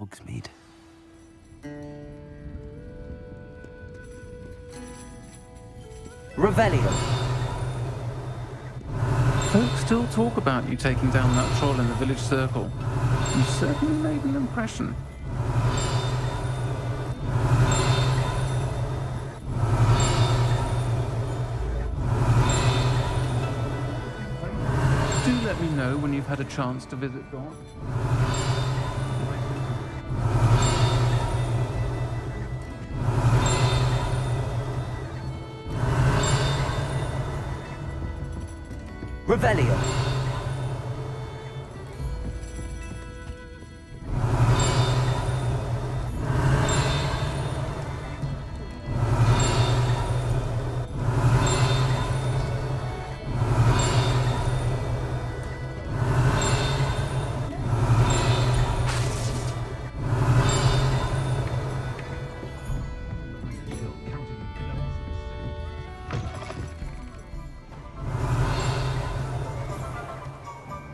Hogsmeade. Revelio. Folks still talk about you taking down that troll in the village circle. You certainly made an impression. Do let me know when you've had a chance to visit Dawn. Revelio.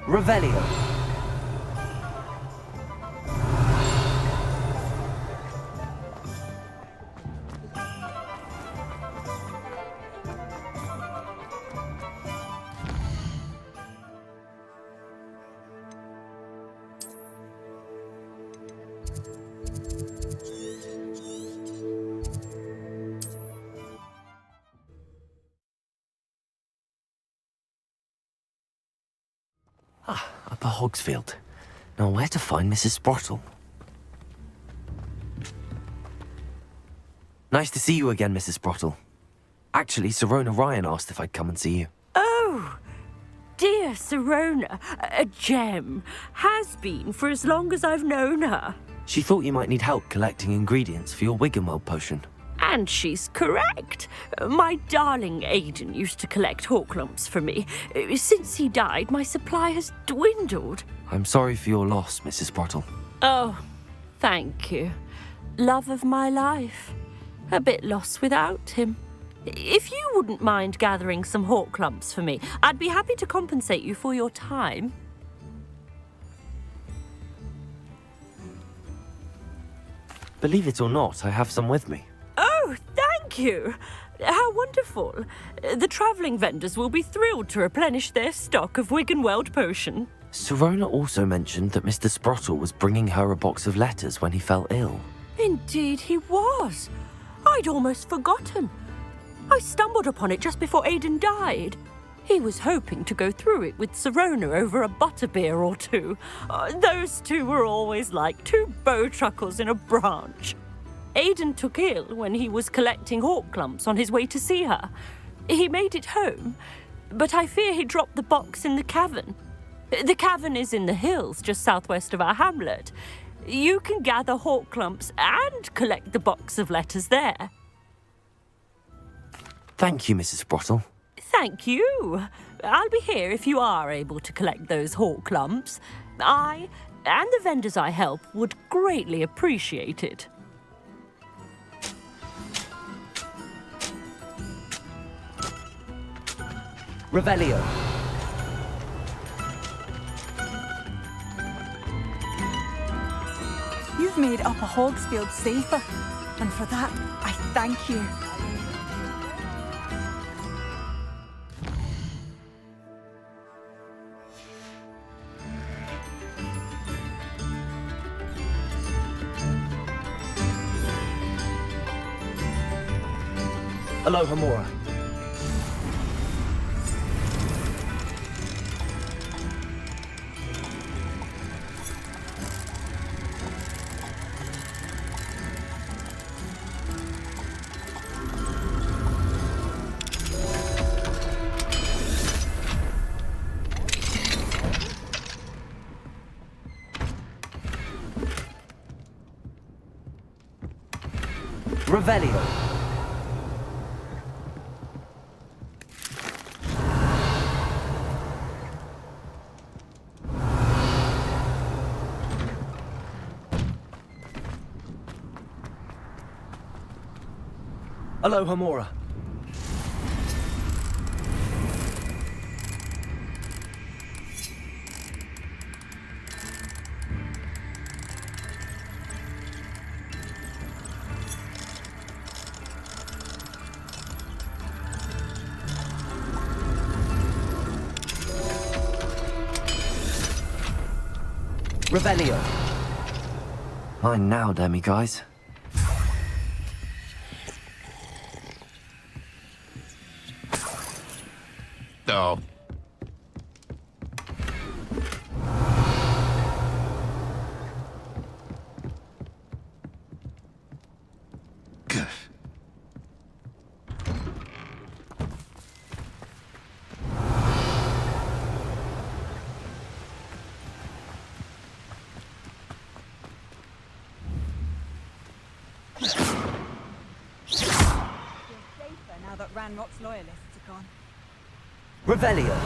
Revelio. Upper Hogsfield. Now where to find Mrs. Sprottle? Nice to see you again, Mrs. Sprottle. Actually, Sirona Ryan asked if I'd come and see you. Oh, dear Sirona, a gem. Has been for as long as I've known her. She thought you might need help collecting ingredients for your Wiggenweld potion. And she's correct. My darling Aidan used to collect hawklumps for me. Since he died, my supply has dwindled. I'm sorry for your loss, Mrs. Sprottle. Oh, thank you. Love of my life. A bit lost without him. If you wouldn't mind gathering some hawklumps for me, I'd be happy to compensate you for your time. Believe it or not, I have some with me. Oh, thank you. How wonderful. The travelling vendors will be thrilled to replenish their stock of Wiggenweld potion. Sirona also mentioned that Mr. Sprottle was bringing her a box of letters when he fell ill. Indeed he was. I'd almost forgotten. I stumbled upon it just before Aidan died. He was hoping to go through it with Sirona over a butterbeer or two. Those two were always like two bowtruckles in a branch. Aidan took ill when he was collecting hawklumps on his way to see her. He made it home, but I fear he dropped the box in the cavern. The cavern is in the hills just southwest of our hamlet. You can gather hawklumps and collect the box of letters there. Thank you, Mrs. Sprottle. Thank you. I'll be here if you are able to collect those hawklumps. I and the vendors I help would greatly appreciate it. Revelio. You've made Upper Hogsfield safer, and for that, I thank you. Aloha Mora. Revelio. Aloha Mora. Revelio. Mine now, Demi guys. Oh. Safer now that Ranrock's loyalists are gone. Revelio.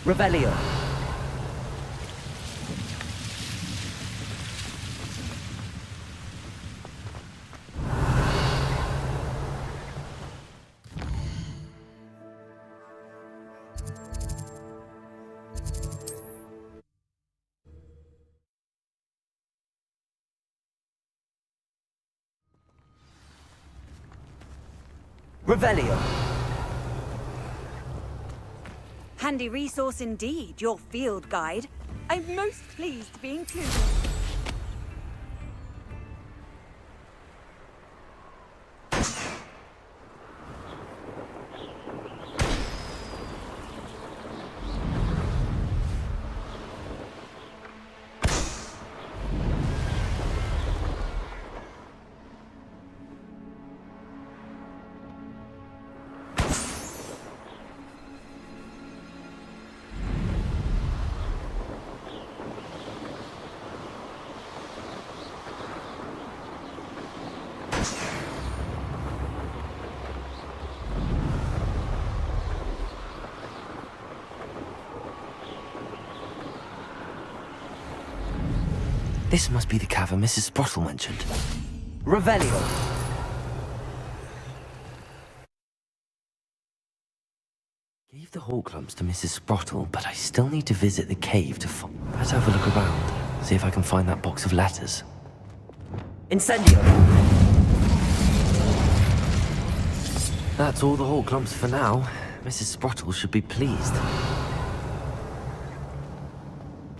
Revelio. Revelio. Handy resource indeed, your field guide. I'm most pleased to be included. This must be the cavern Mrs. Sprottle mentioned. Revelio. Gave the hawk lumps to Mrs. Sprottle, but I still need to visit the cave to find... Let's have a look around, see if I can find that box of letters. Incendio. That's all the hawk lumps for now. Mrs. Sprottle should be pleased.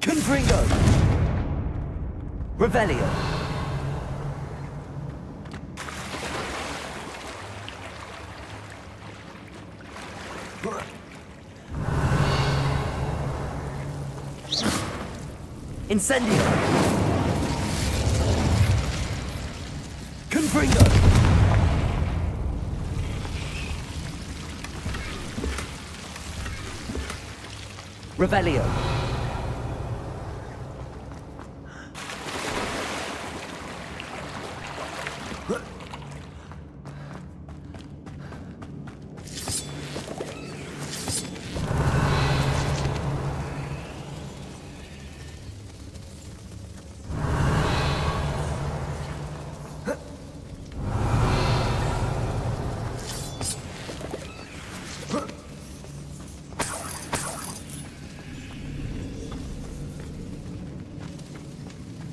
Confringo. Revelio. Incendio. Confringo. Revelio.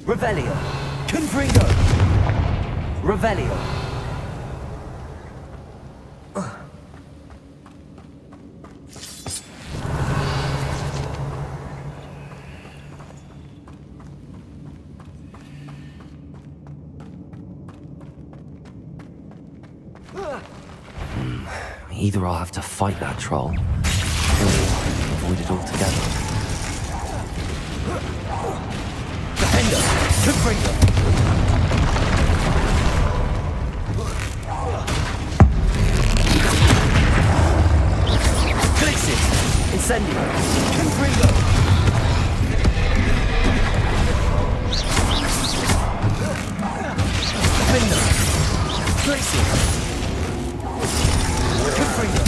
Revelio. Confringo. Revelio. Either I'll have to fight that troll, or avoid it altogether. Defender. Confringo. Glixis. Incendio. Confringo. Defender. Glixis. Confringo.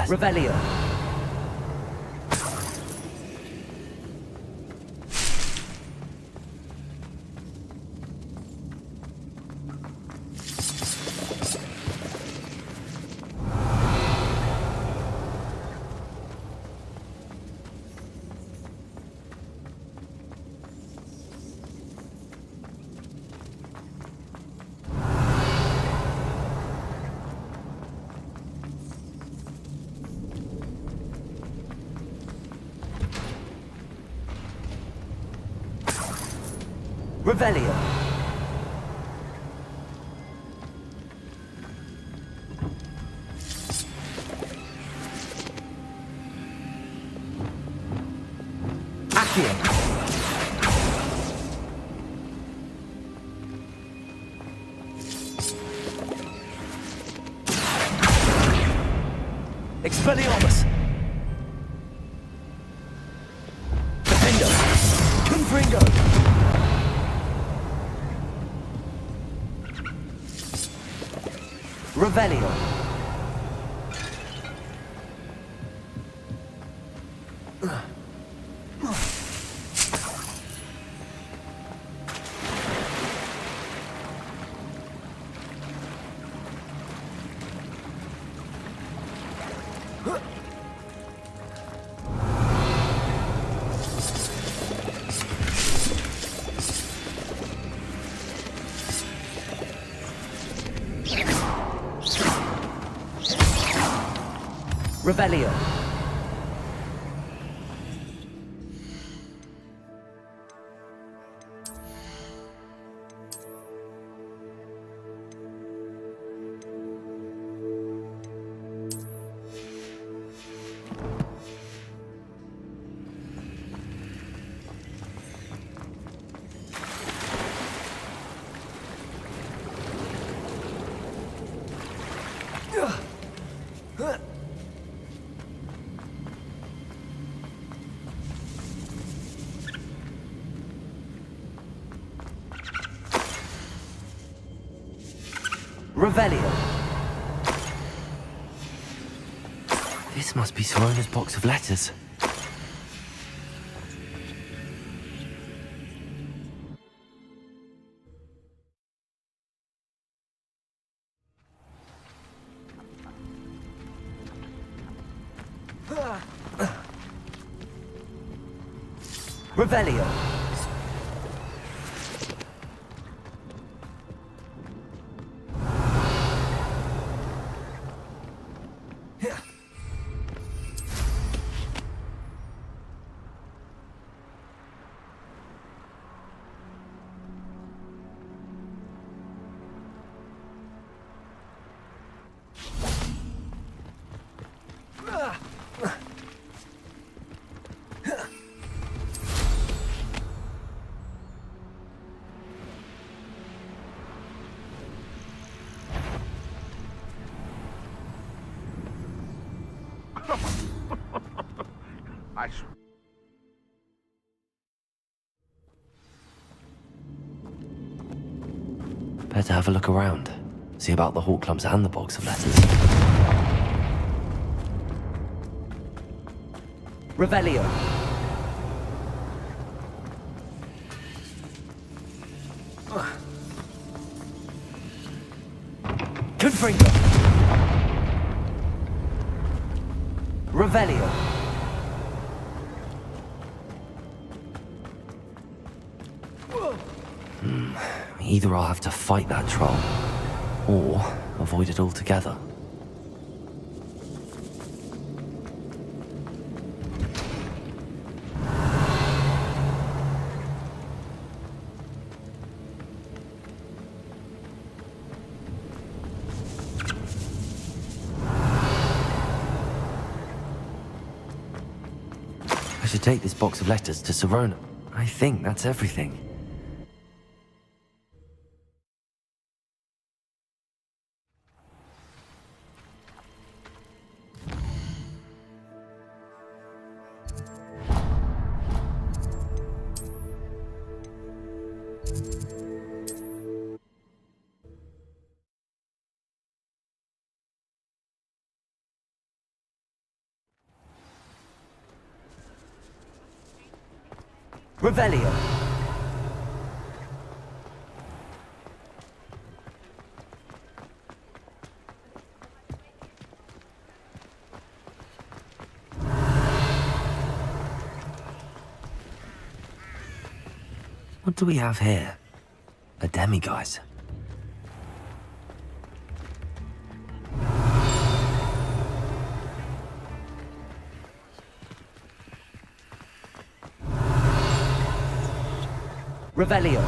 Revelio. Revelio. Accio. Expelliarmus. Defendo. Confringo. Revelio. Revelio. Revelio. This must be Sorona's box of letters. Revelio. Better have a look around. See about the Hawk clumps and the box of letters. Revelio. Confringo. Revelio. Either I'll have to fight that troll, or avoid it altogether. I should take this box of letters to Sirona. I think that's everything. Revelio. What do we have here? A demiguise. Revelio.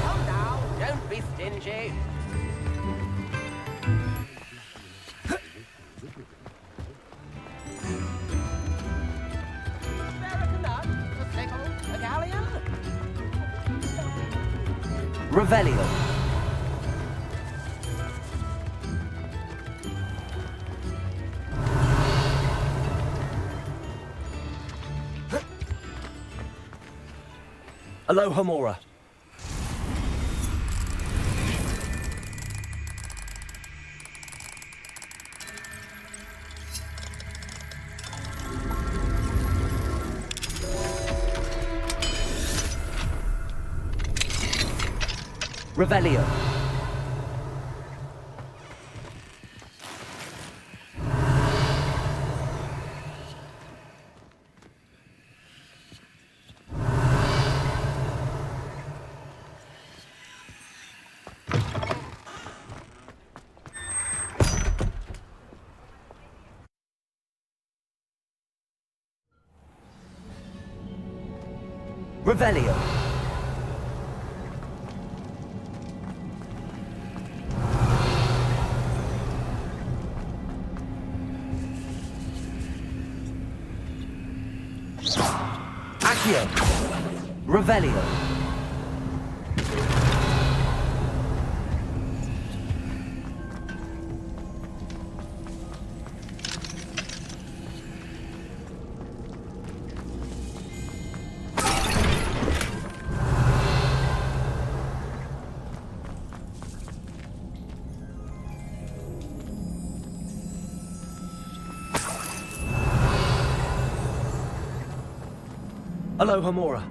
Come now, don't be stingy. Revelio. Alohomora. Revelio. Revelio. Accio. Revelio. Alohomora.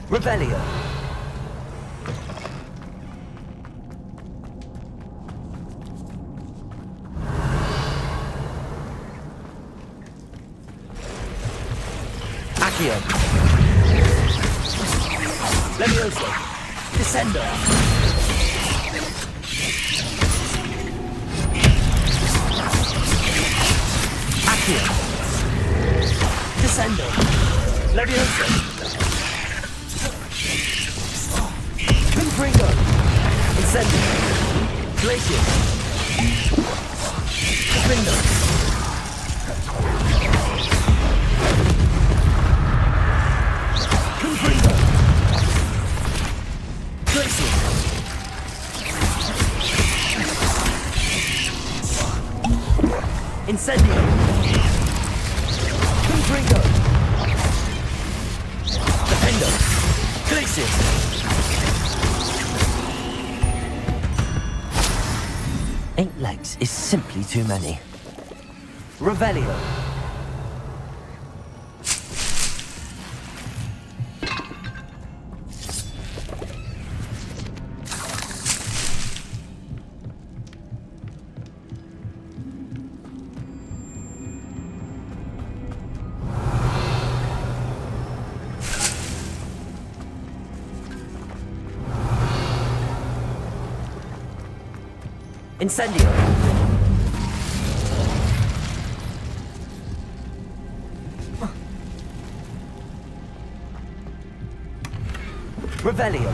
Revelio. Accio. Levioso. Descendo. Accio. Descendo. Levioso. Confringo. Incendio. Glacier. Confringo. Confringo. Glacier. Incendio. Confringo. Defendo. Glacier. 8 legs is simply too many. Revelio. Incendio. Revelio.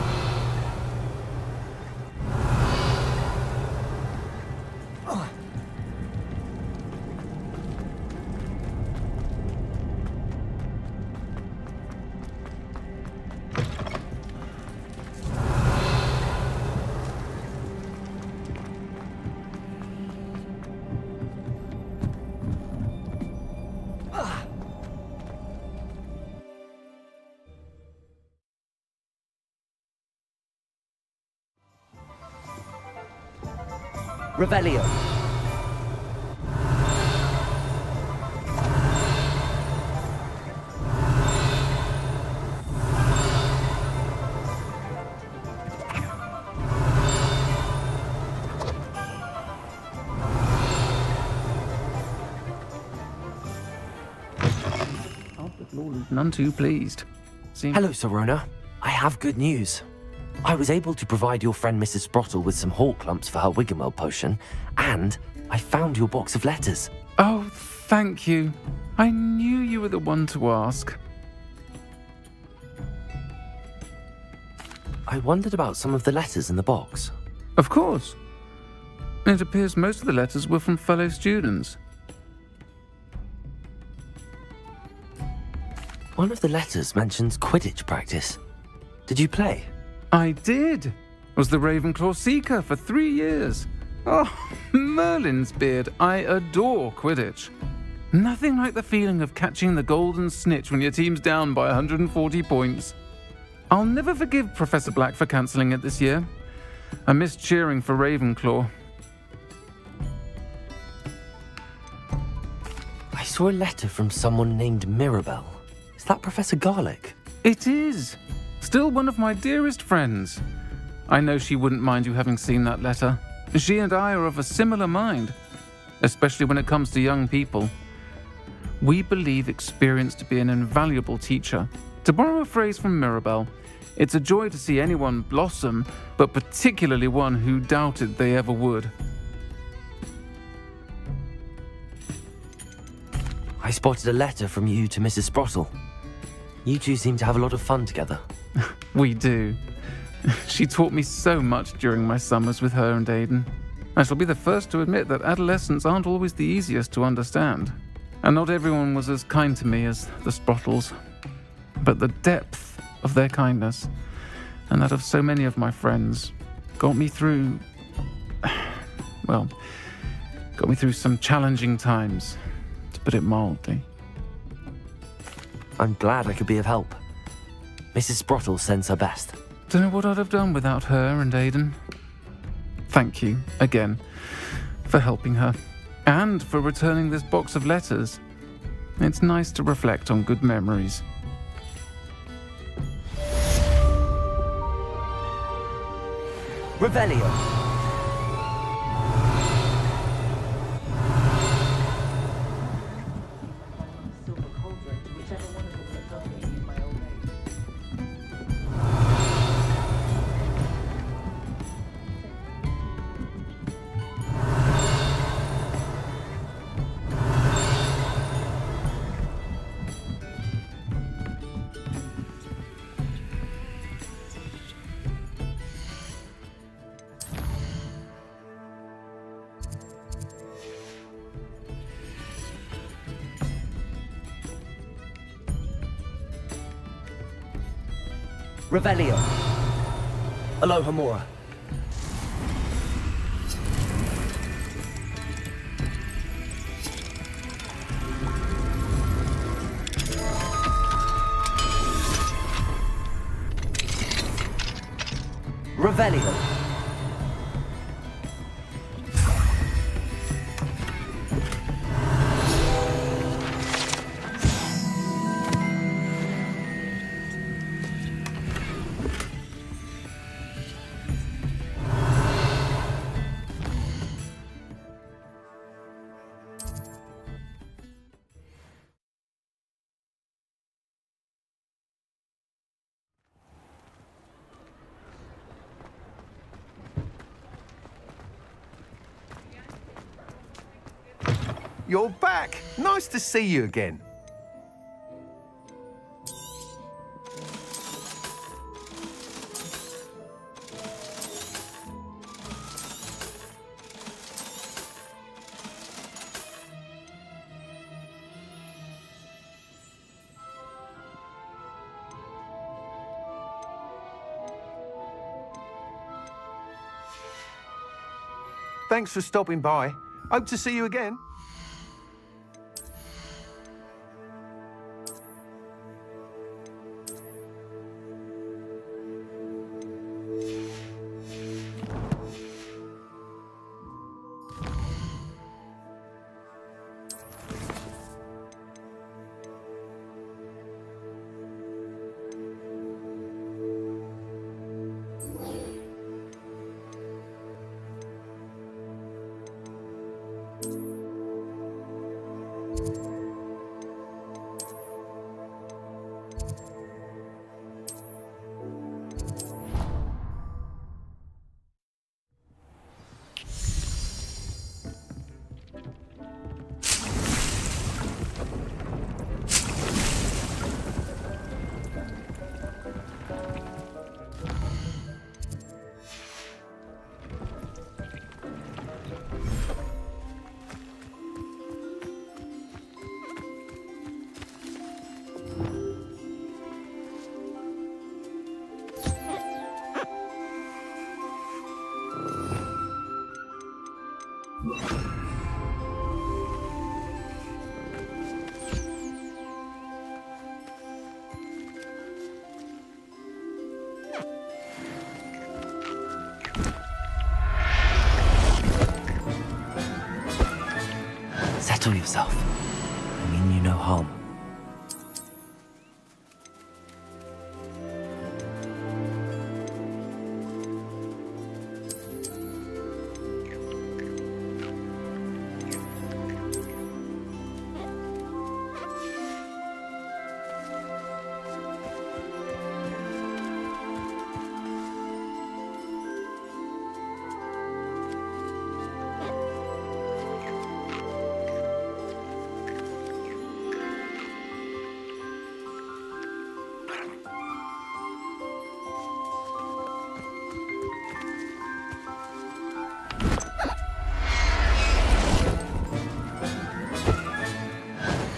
Revelio. None too pleased. Hello, Serona. I have good news. I was able to provide your friend Mrs. Sprottle with some Hawk lumps for her Wiggenweld potion, and I found your box of letters. Oh, thank you. I knew you were the one to ask. I wondered about some of the letters in the box. Of course. It appears most of the letters were from fellow students. One of the letters mentions Quidditch practice. Did you play? I did. Was the Ravenclaw Seeker for 3 years. Oh, Merlin's beard. I adore Quidditch. Nothing like the feeling of catching the golden snitch when your team's down by 140 points. I'll never forgive Professor Black for cancelling it this year. I missed cheering for Ravenclaw. I saw a letter from someone named Mirabelle. Is that Professor Garlick? It is. Still one of my dearest friends. I know she wouldn't mind you having seen that letter. She and I are of a similar mind, especially when it comes to young people. We believe experience to be an invaluable teacher. To borrow a phrase from Mirabelle, it's a joy to see anyone blossom, but particularly one who doubted they ever would. I spotted a letter from you to Mrs. Sprottle. You two seem to have a lot of fun together. We do. She taught me so much during my summers with her and Aidan. I shall be the first to admit that adolescents aren't always the easiest to understand. And not everyone was as kind to me as the Sprottles. But the depth of their kindness, and that of so many of my friends, got me through some challenging times, to put it mildly. I'm glad I could be of help. Mrs. Sprottle sends her best. Don't know what I'd have done without her and Aidan. Thank you, again, for helping her, and for returning this box of letters. It's nice to reflect on good memories. Revelio. Revelio. Aloha Mora. Revelio. You're back. Nice to see you again. Thanks for stopping by. Hope to see you again. Settle yourself. I mean you no harm.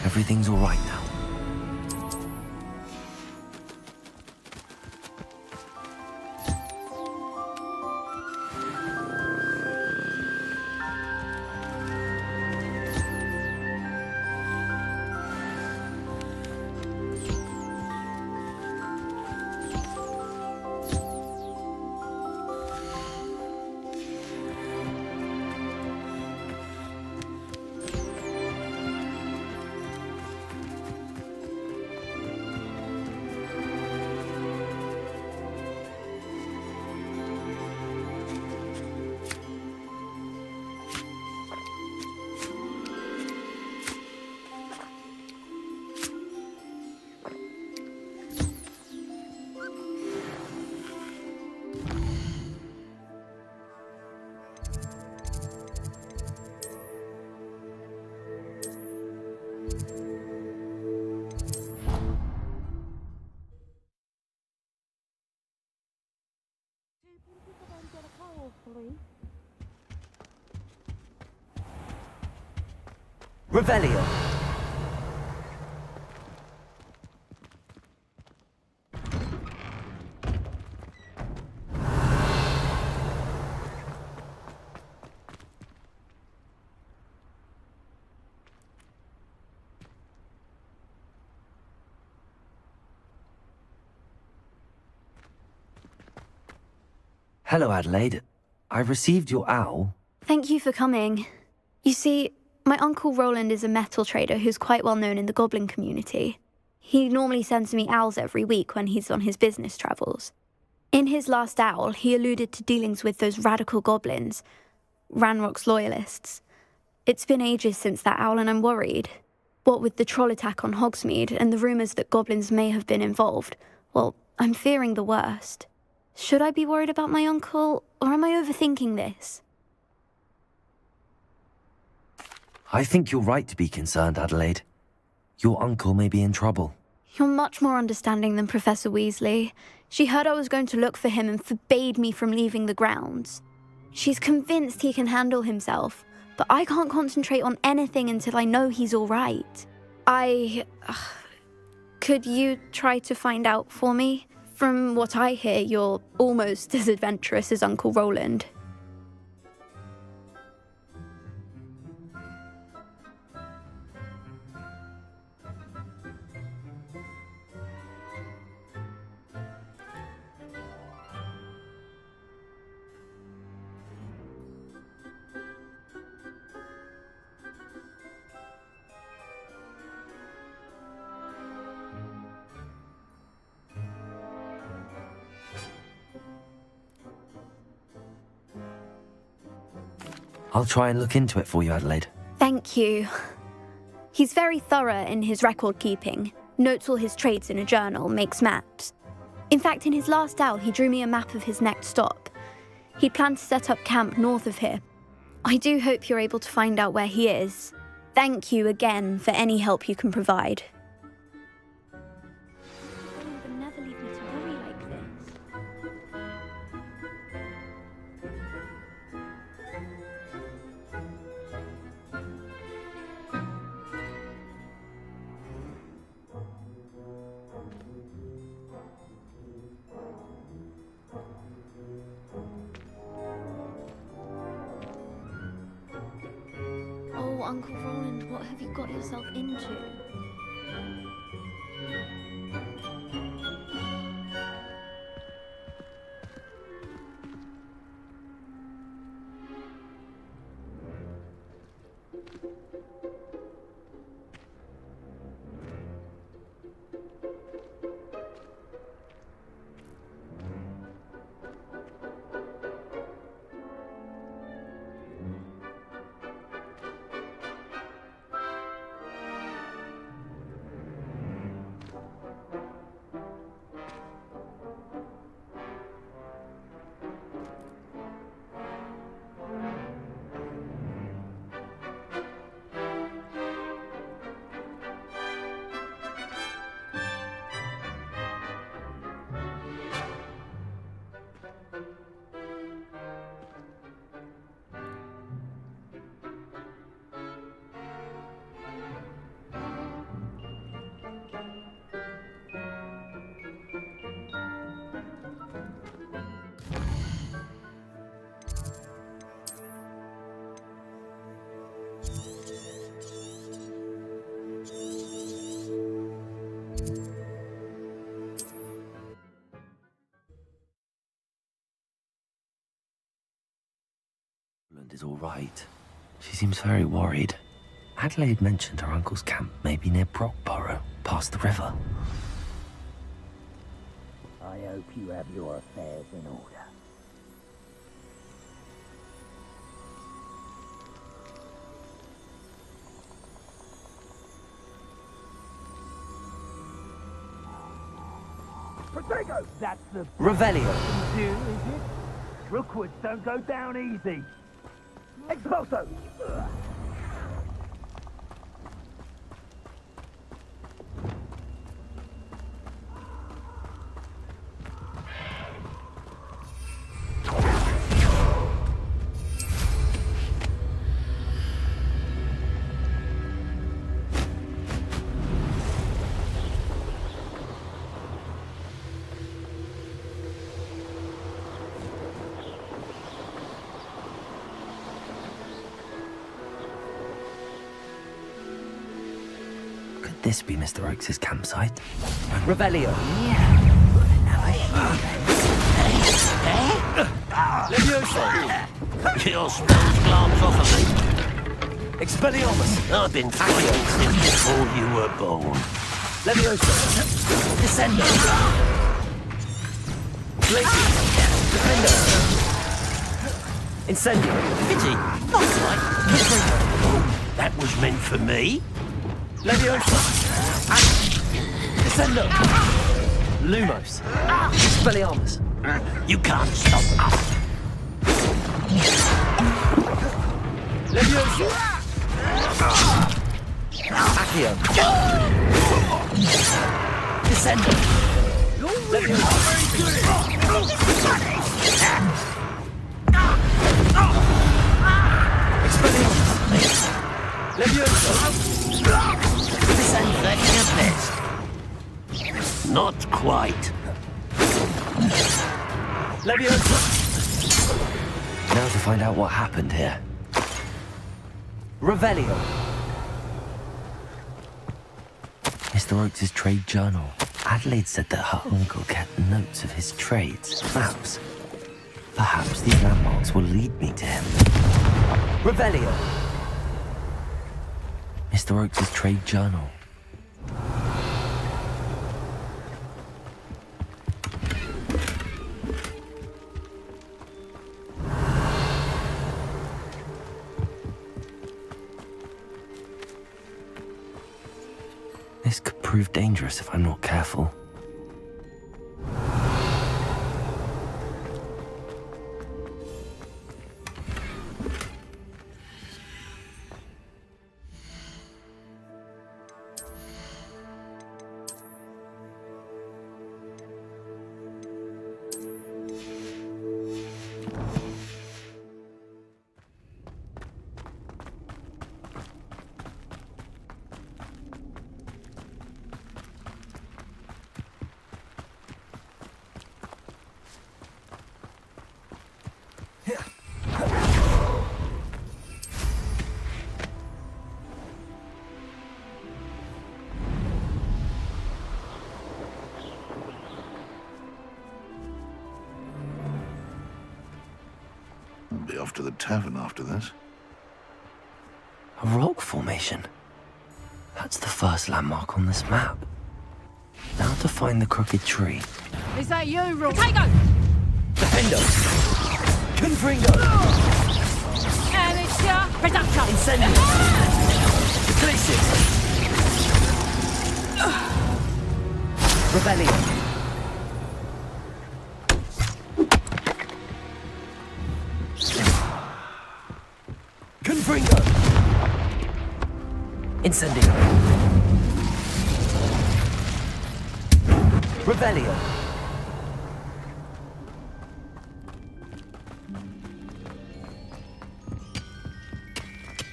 Everything's all right now. Revelio. Hello, Adelaide. I received your owl. Thank you for coming. You see, my Uncle Roland is a metal trader who's quite well known in the goblin community. He normally sends me owls every week when he's on his business travels. In his last owl, he alluded to dealings with those radical goblins, Ranrock's loyalists. It's been ages since that owl and I'm worried. What with the troll attack on Hogsmeade and the rumours that goblins may have been involved, well, I'm fearing the worst. Should I be worried about my uncle, or am I overthinking this? I think you're right to be concerned, Adelaide. Your uncle may be in trouble. You're much more understanding than Professor Weasley. She heard I was going to look for him and forbade me from leaving the grounds. She's convinced he can handle himself, but I can't concentrate on anything until I know he's all right. Could you try to find out for me? From what I hear, you're almost as adventurous as Uncle Roland. I'll try and look into it for you, Adelaide. Thank you. He's very thorough in his record keeping, notes all his trades in a journal, makes maps. In fact, in his last owl, he drew me a map of his next stop. He planned to set up camp north of here. I do hope you're able to find out where he is. Thank you again for any help you can provide. You would never leave me to worry like this. Oh, Uncle Roland, what have you got yourself into? right. She seems very worried. Adelaide mentioned her uncle's camp may be near Brockborough, past the river. I hope you have your affairs in order. Protego! That's the Revelio. do, is it? Rookwoods don't go down easy. Expulso! Could this be Mr. Oakes' campsite? Revelio. Your spells glance off of me. Expelliarmus. I've been fighting since before you were born. Leviosa. Descendo. Glacius. Defender. Incendio. Pity. Not quite. That was meant for me. Leviosa. Descendo. Lumos. Expelliarmus. You can't stop us. Leviosa. Accio. Descendo. Leviosa. Expelliarmus. Leviosa. Descendo. That's your best. Not quite. Leviosa. Now to find out what happened here. Revelio. Mr. Oakes' trade journal. Adelaide said that her uncle kept notes of his trades, maps. Perhaps these landmarks will lead me to him. Revelio. Mr. Oakes' trade journal. This could prove dangerous if I'm not careful. Be off to the tavern after this. A rock formation. That's the first landmark on this map. Now to find the crooked tree. Is that you, Protego? Defendo. Confringo. Amateur production. Incendio. Glacius. Revelio. Confringo. Incendio. Revelio.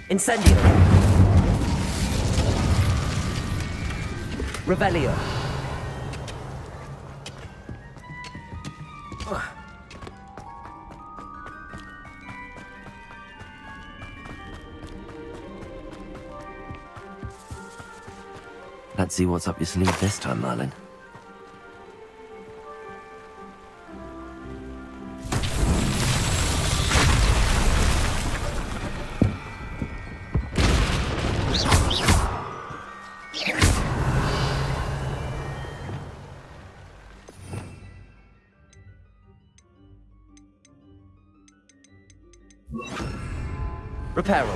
Incendio. Revelio. Let's see what's up your sleeve this time, Merlin. Reparo.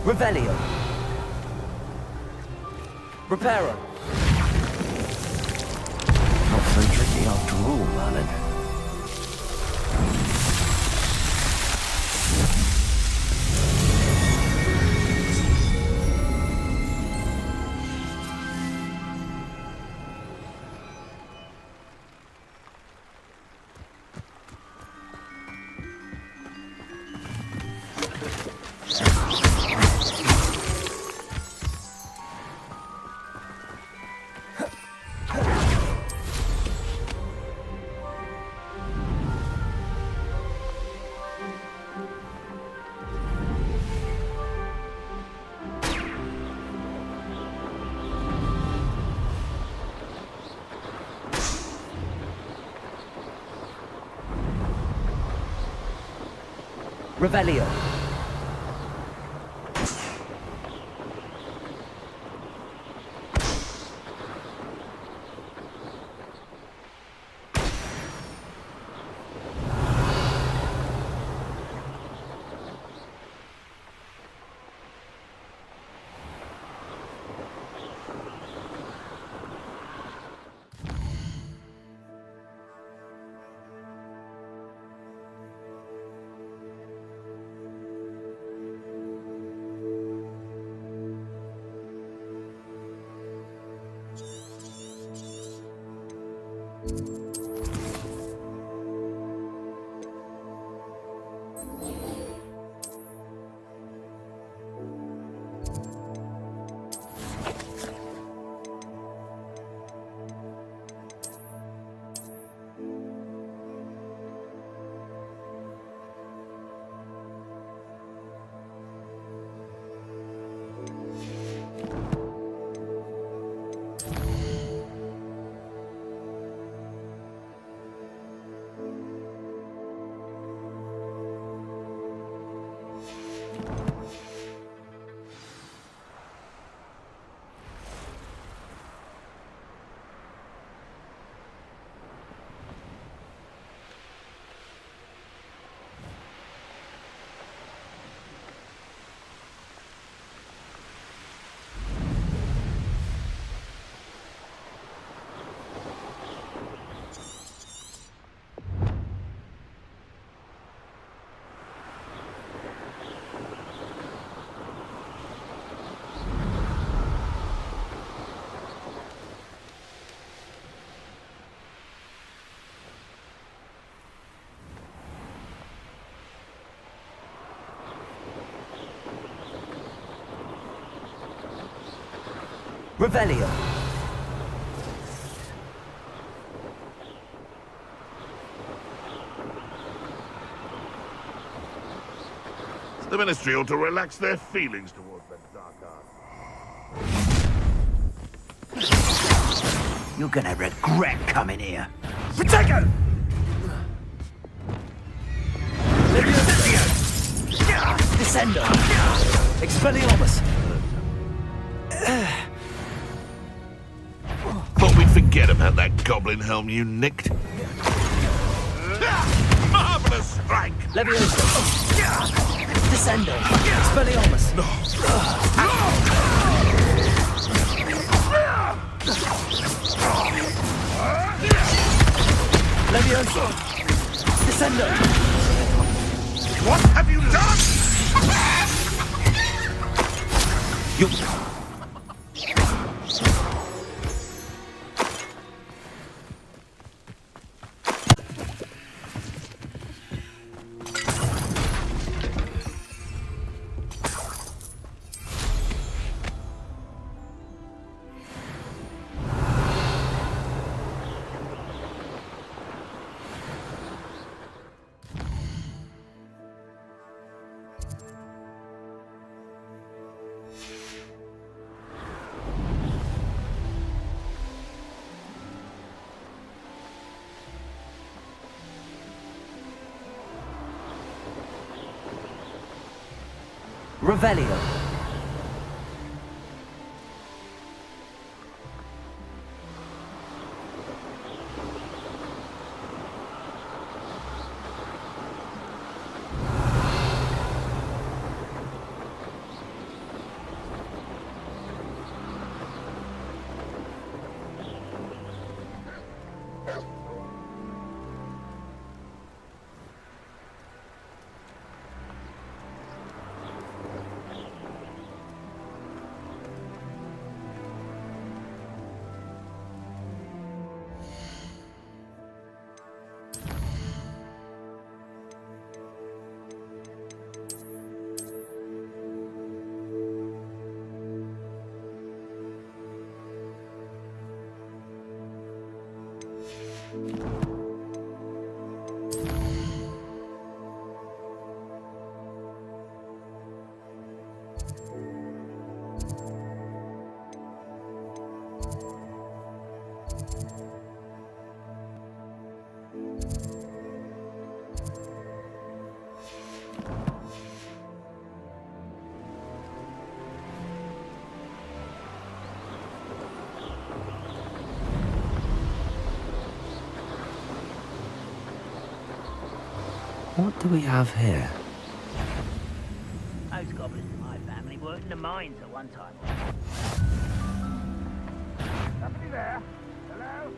Revelio. Reparo. Not so tricky after all, Merlin. Revelio. Revelio. The Ministry ought to relax their feelings towards that dark art. You're gonna regret coming here. Protego! Descendo. Expelliarmus. Thought we'd forget about that goblin helm you nicked. Marvelous strike! Leviosa. Descendo. Expelliarmus. Leviosa. Descendo. What have you done? You. Revelio. What do we have here? Those goblins in my family worked in the mines at one time. Somebody there? Hello?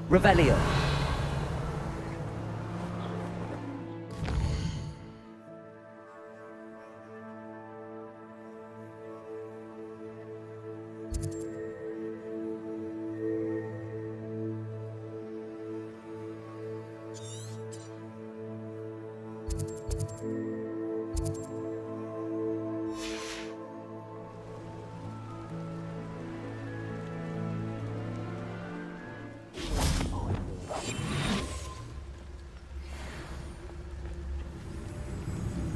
Revelio.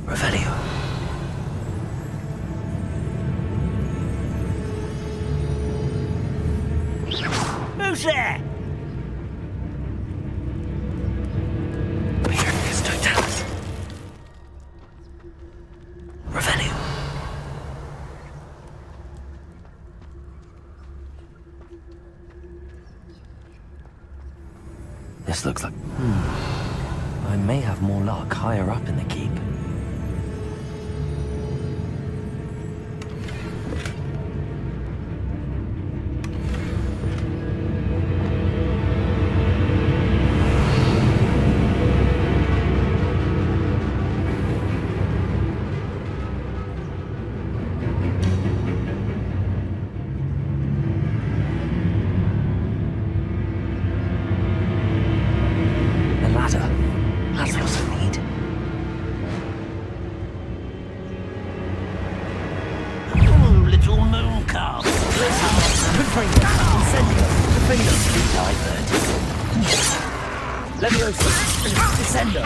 Revelio. Who's there? Revelio. This looks like... I may have more luck higher up in the keep. The ladder. That's what I need. Oh, little moon calf. Leviosa. Descendo.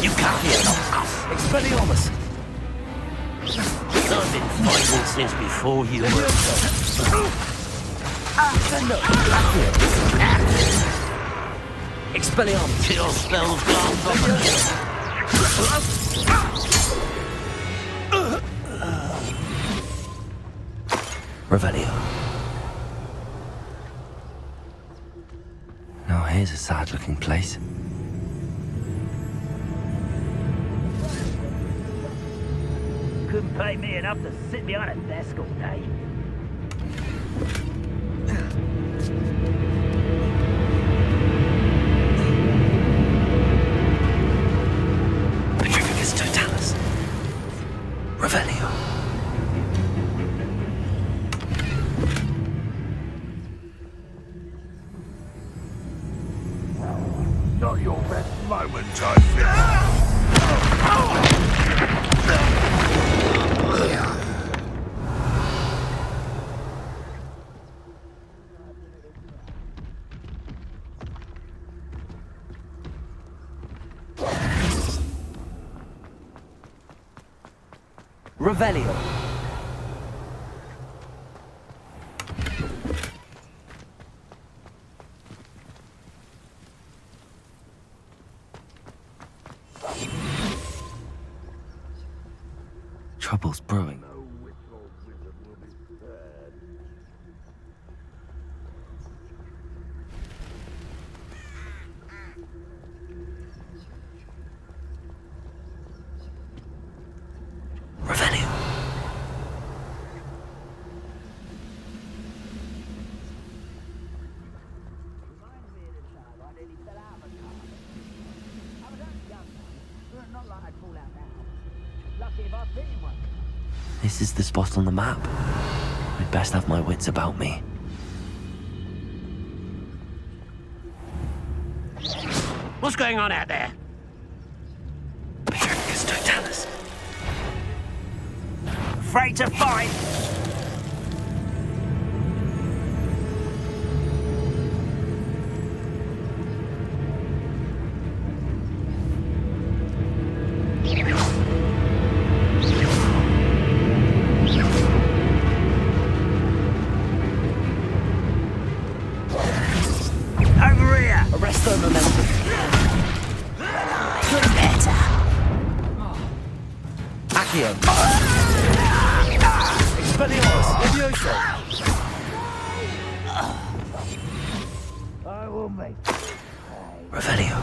You can't hear us. Expelliarmus. I've been fighting since before you were. Descendo. Accio. Expelliarmus. Till spells glance off Revelio. Now here's a sad-looking place. Couldn't pay me enough to sit behind a desk all day. Petrificus totalis. Revelio. Not your best moment, I fear. Revelio. Trouble's brewing. Revelio. This is the spot on the map. I'd best have my wits about me. What's going on out there? Petrificus totalis. afraid to fight. Over here. Arrest their momentum. Better. Accio. Expelliarmus. Levioso. I will make. Revelio.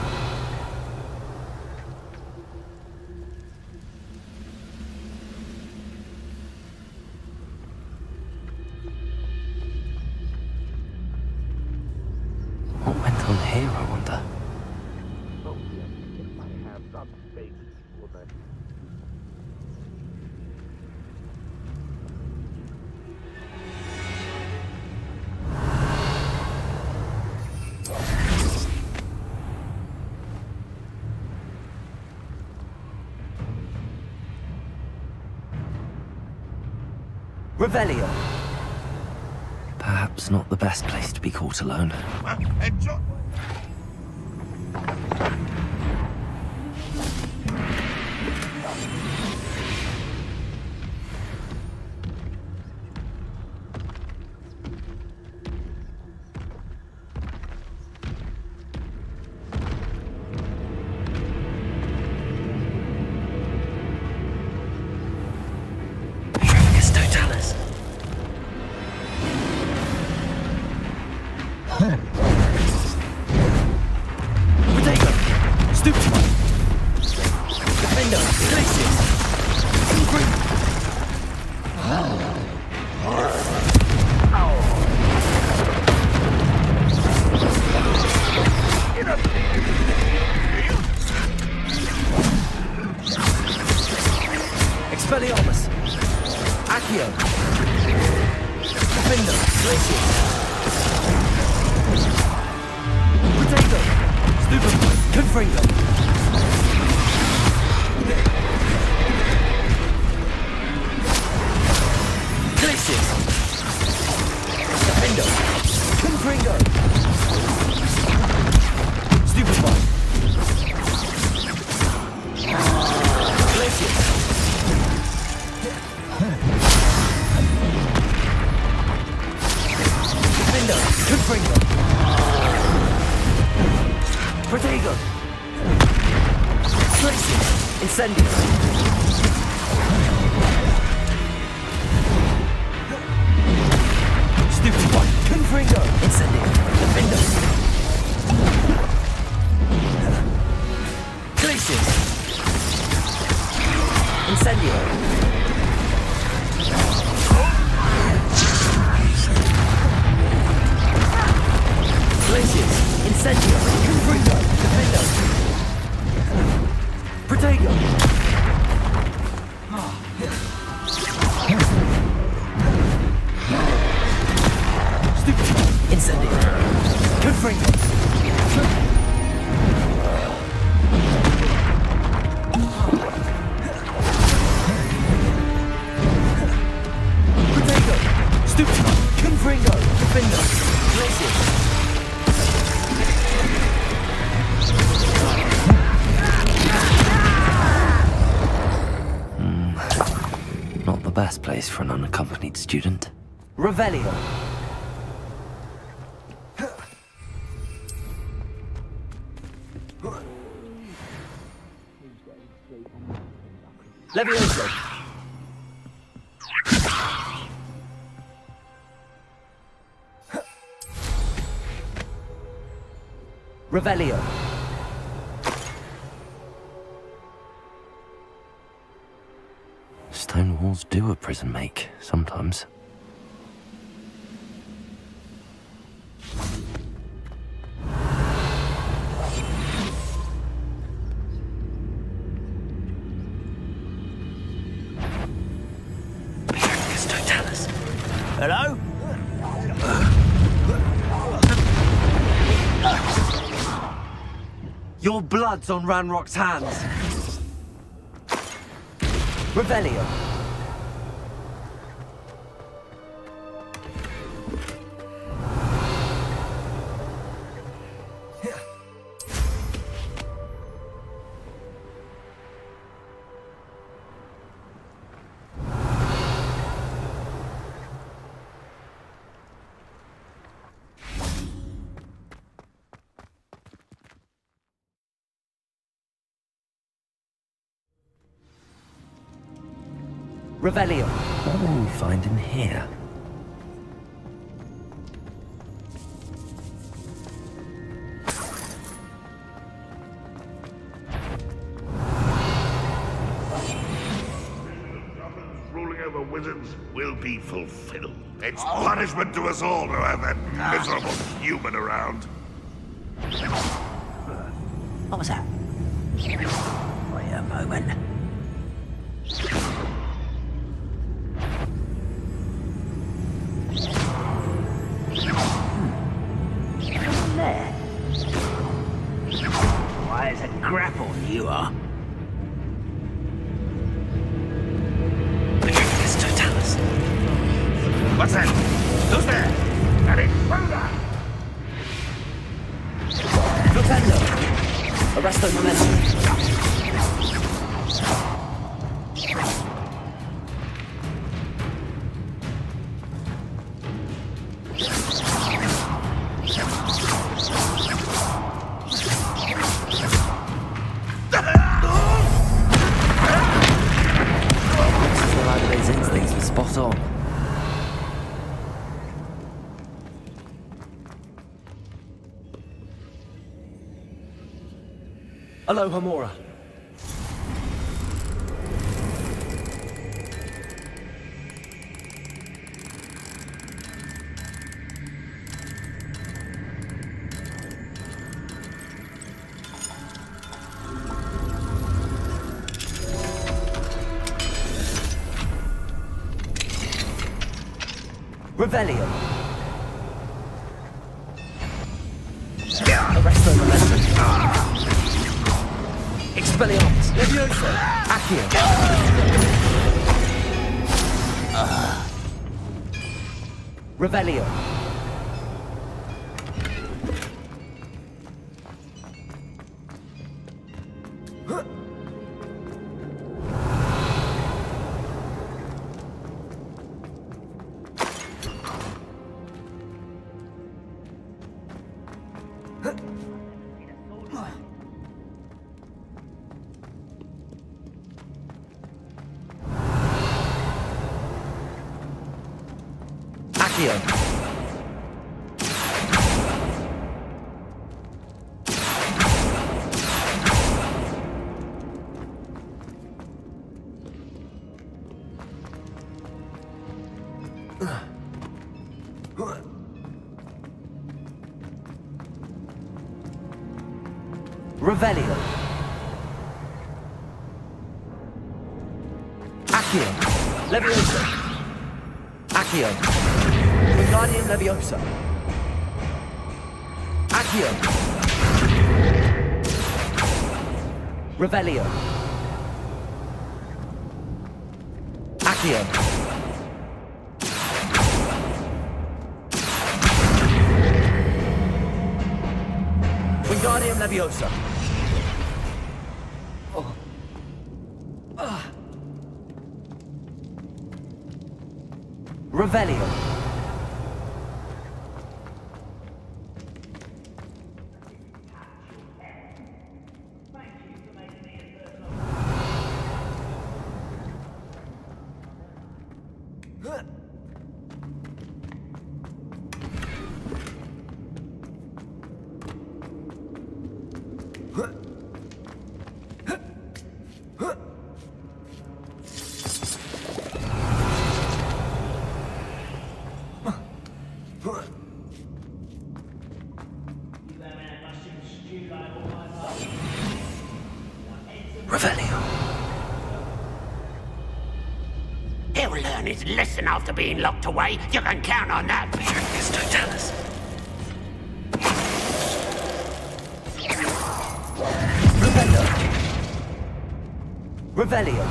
What went on here, I wonder? I have some space for them. Revelio. Perhaps not the best place to be caught alone. Enjoy. Trafficus totalis. Protego. Stupefy. Defender. Glacius. Expelliarmus. Accio. Defender. Glacius. Protego. Stupefy. Confringo. Glacius. Defender. Confringo. Stupefy. Glacius. Defender. Confringo. Protego. Glacius. Incendio. Stupid one. Confringo. Incendio. Defender. Glacius. Incendio. Glacius. Incendio. Confringo. Defender. Protego. Stupid. Incendio. Confringo. Protego. Stupid. Confringo. Defender. Glacius. Not the best place for an unaccompanied student. Revelio. Levioso. Revelio. Stone walls do a prison make, sometimes. Trafficus totalis. Hello? Your blood's on Ranrock's hands. Revelio. Revelio. What will we find in here? Ruling over wizards will be fulfilled. It's punishment to us all to have that miserable human around. What was that? Wait a moment. There. Why, it's a grapple, you are. What's that? Who's there? An intruder! Flipendo! Arresto momentum. His instincts were spot on. Aloha Mora. Revelio. Arresto momentum. Expelliarmus. Levioso. Accio. Revelio. Accio. Revelio. Accio. Levioso. Accio. Wingardium Leviosa. Accio. Revelio. Accio. Wingardium Leviosa. Revelio. Revelio. He'll learn his lesson after being locked away. You can count on that. Yes, Totalis. Revelio.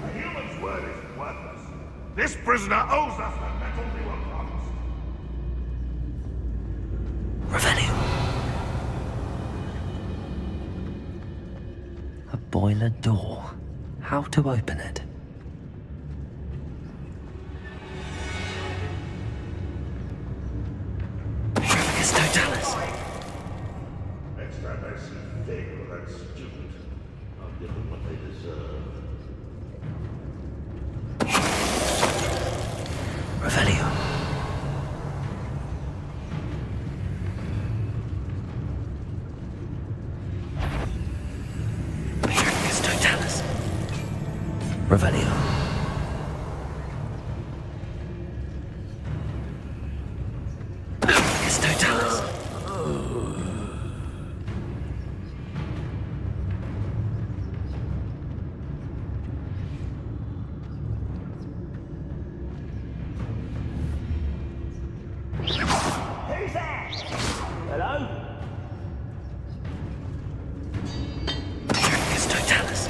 A human's word is worthless. This prisoner owes us the metal we were promised. Revelio. A boiler door. How to open it? Revelio. It's Totalis. Who's there? Hello? It's Totalis.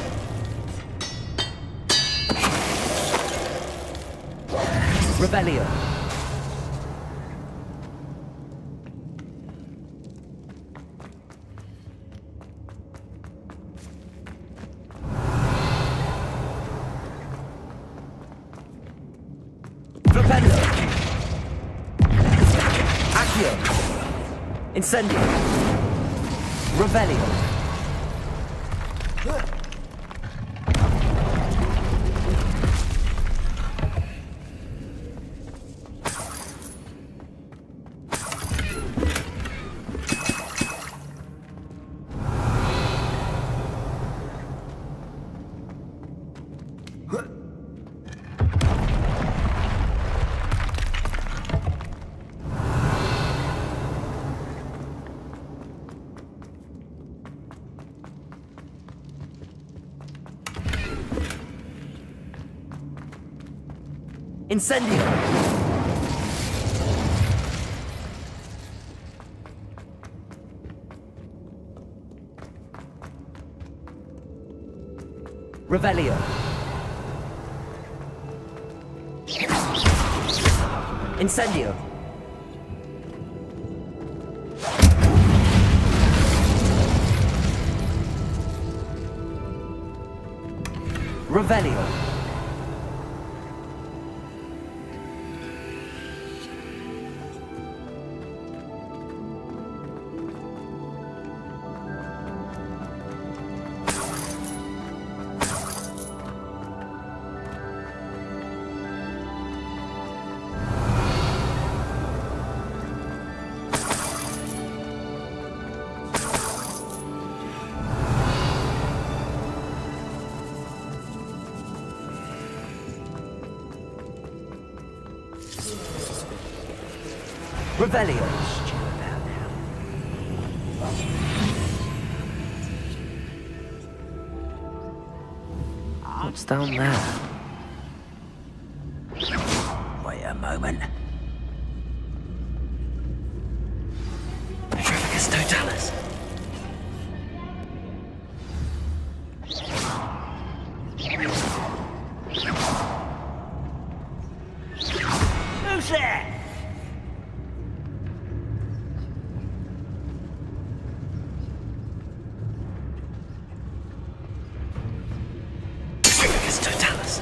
Revelio. Revelio. Accio. Incendio. Revelio. Incendio. Revelio. Incendio. Revelio. Revelio. What's down there? Wait a moment. Petrificus Totalis. Who's there? Petrificus Totalis.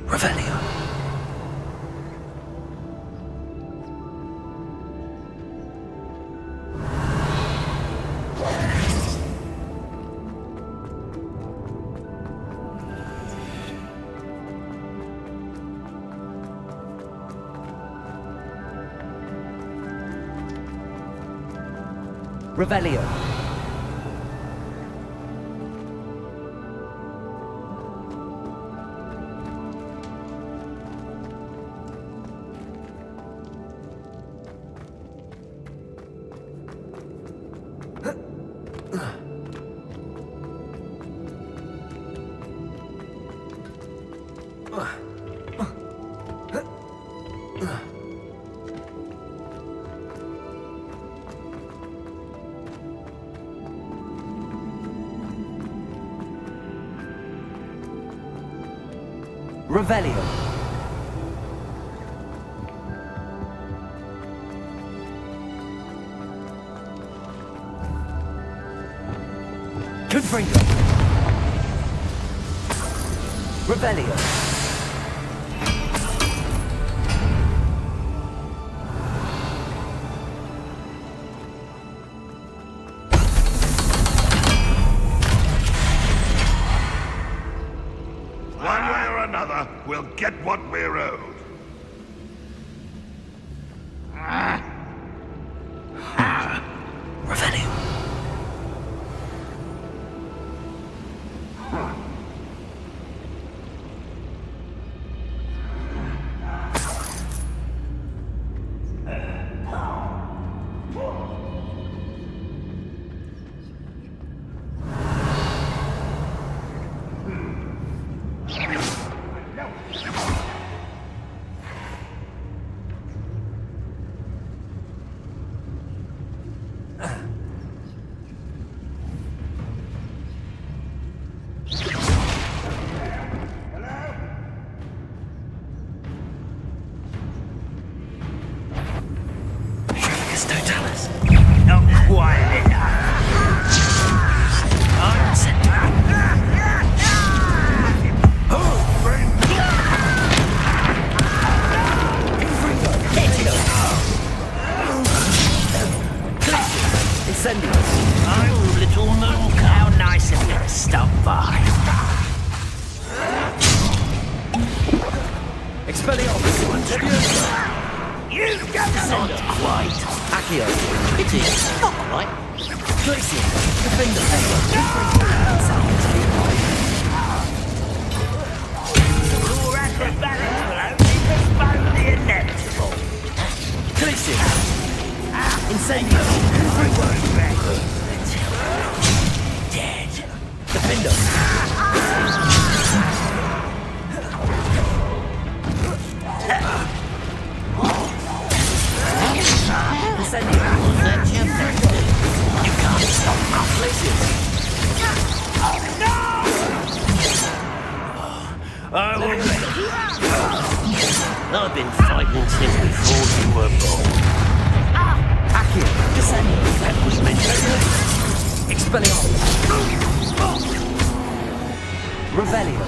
Revelio. Revelio. Revelio. Confringo. Revelio. One way or another, we'll get what we're owed. quiet enough. Incendio! Oh, little Mook, how nice of you to stop by. Expelliarmus! You've got not quite. Accio! It is not quite. Glacier! Defender! Your acrobatics will only postpone the inevitable. Glacier! Incendio! Dead. Defender! Incendio! Let you thirsty. You can't stop my Glacier! I will I've been fighting since before you were born. Accio! Descendo! That was meant to be. Expelliarmus! Revelio!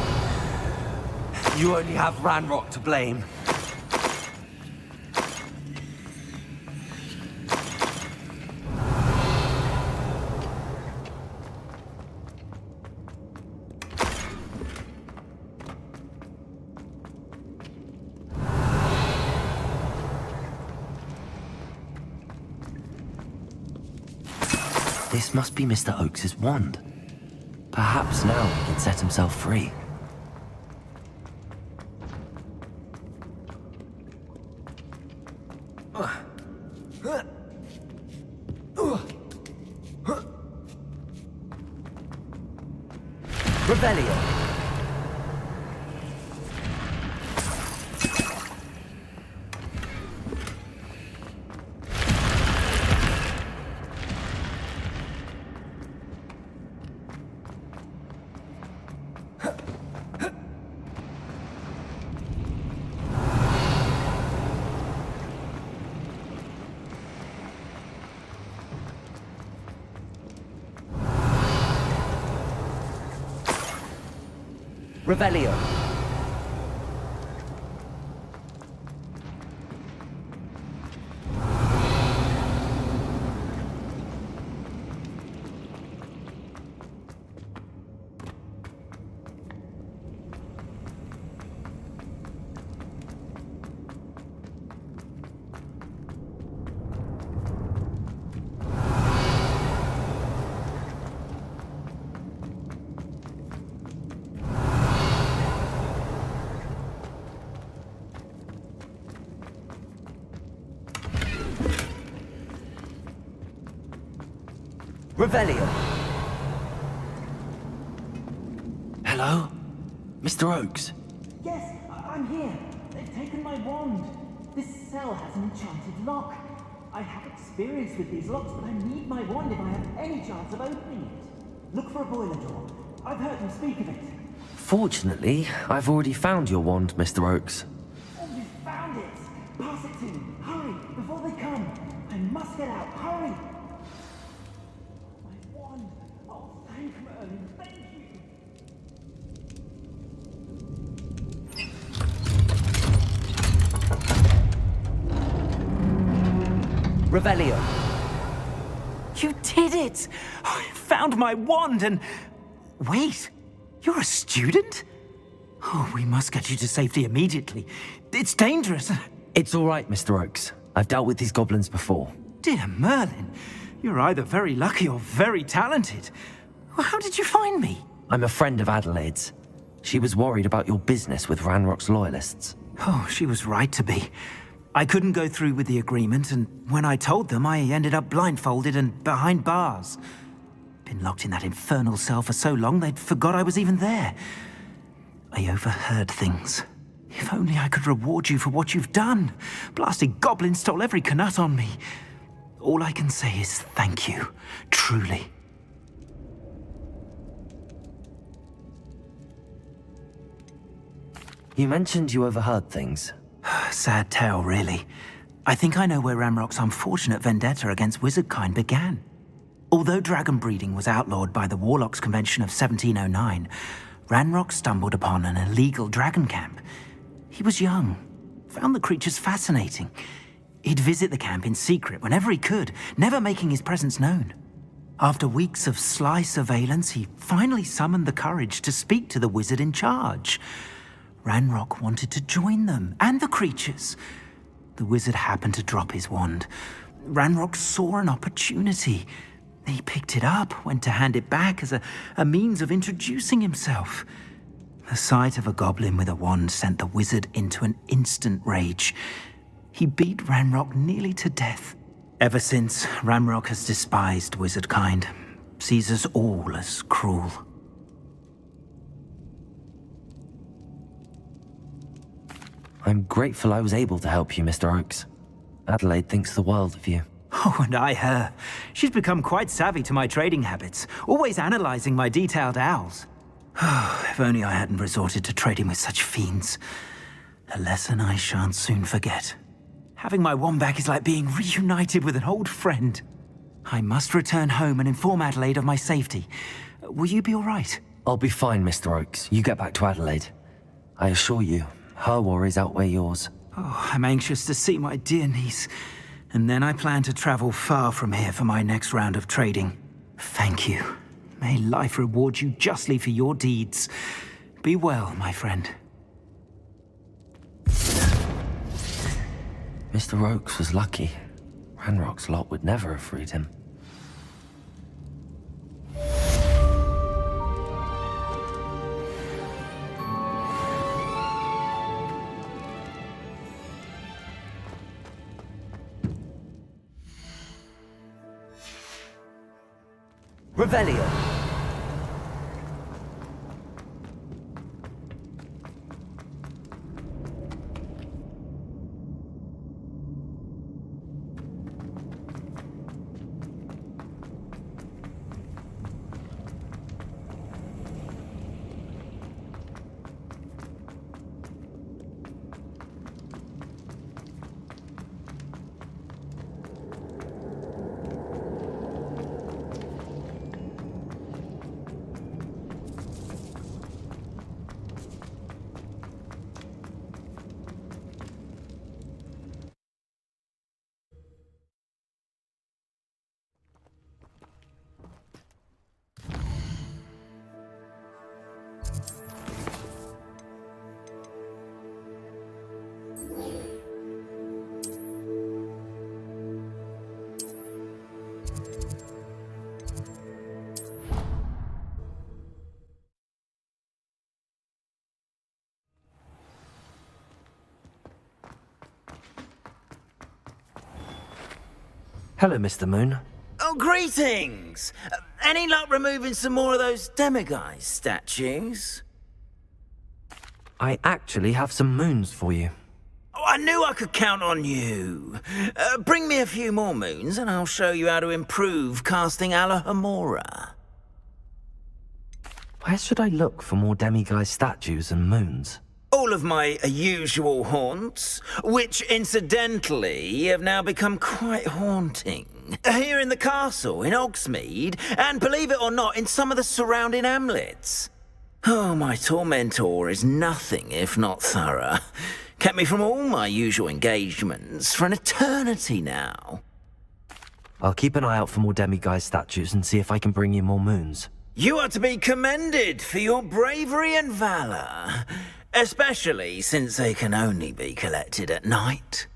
You only have Ranrock to blame. This must be Mr. Oakes's wand. Perhaps now he can set himself free. Revelio. Revelio. Revelio. Hello? Mr. Oakes? Yes, I'm here. They've taken my wand. This cell has an enchanted lock. I have experience with these locks, but I need my wand if I have any chance of opening it. Look for a boiler door. I've heard them speak of it. Fortunately, I've already found your wand, Mr. Oakes. Oh, you found it! Pass it to me. Hurry, before they come. I must get out. Hurry! My wand. Oh, thank Merlin. Thank you. Revelio. You did it! I found my wand and... Wait, you're a student? Oh, we must get you to safety immediately. It's dangerous. It's all right, Mr. Oakes. I've dealt with these goblins before. Dear Merlin, you're either very lucky or very talented. Well, how did you find me? I'm a friend of Adelaide's. She was worried about your business with Ranrock's loyalists. Oh, she was right to be. I couldn't go through with the agreement, and when I told them, I ended up blindfolded and behind bars. Been locked in that infernal cell for so long, they'd forgot I was even there. I overheard things. If only I could reward you for what you've done. Blasted goblins stole every Knut on me. All I can say is thank you, truly. You mentioned you overheard things. Sad tale, really. I think I know where Ramrock's unfortunate vendetta against wizardkind began. Although dragon breeding was outlawed by the Warlocks Convention of 1709, Ranrock stumbled upon an illegal dragon camp. He was young, found the creatures fascinating. He'd visit the camp in secret whenever he could, never making his presence known. After weeks of sly surveillance, he finally summoned the courage to speak to the wizard in charge. Ranrock wanted to join them, and the creatures. The wizard happened to drop his wand. Ranrock saw an opportunity. He picked it up, went to hand it back as a means of introducing himself. The sight of a goblin with a wand sent the wizard into an instant rage. He beat Ranrock nearly to death. Ever since, Ranrock has despised wizard kind, sees us all as cruel. I'm grateful I was able to help you, Mr. Oakes. Adelaide thinks the world of you. Oh, and I her. She's become quite savvy to my trading habits, always analyzing my detailed owls. If only I hadn't resorted to trading with such fiends. A lesson I shan't soon forget. Having my wand back is like being reunited with an old friend. I must return home and inform Adelaide of my safety. Will you be all right? I'll be fine, Mr. Oakes. You get back to Adelaide. I assure you, her worries outweigh yours. Oh, I'm anxious to see my dear niece. And then I plan to travel far from here for my next round of trading. Thank you. May life reward you justly for your deeds. Be well, my friend. Mr. Oakes was lucky. Ranrock's lot would never have freed him. Revelio. Hello, Mr. Moon. Oh, greetings! Any luck removing some more of those demiguise statues? I actually have some moons for you. Oh, I knew I could count on you. Bring me a few more moons and I'll show you how to improve casting Alohomora. Where should I look for more demiguise statues and moons? All of my usual haunts, which incidentally have now become quite haunting. Here in the castle, in Hogsmeade, and believe it or not, in some of the surrounding hamlets. Oh, my tormentor is nothing if not thorough. Kept me from all my usual engagements for an eternity now. I'll keep an eye out for more demiguise statues and see if I can bring you more moons. You are to be commended for your bravery and valor. Especially since they can only be collected at night.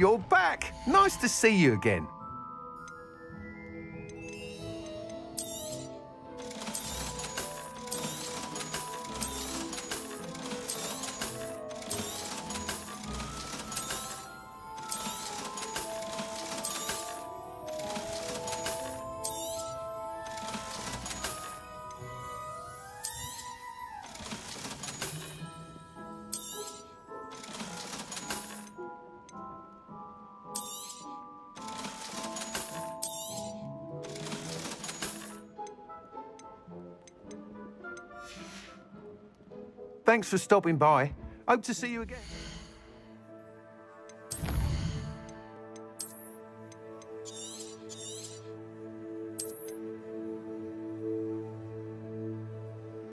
You're back. Nice to see you again. Thanks for stopping by. Hope to see you again.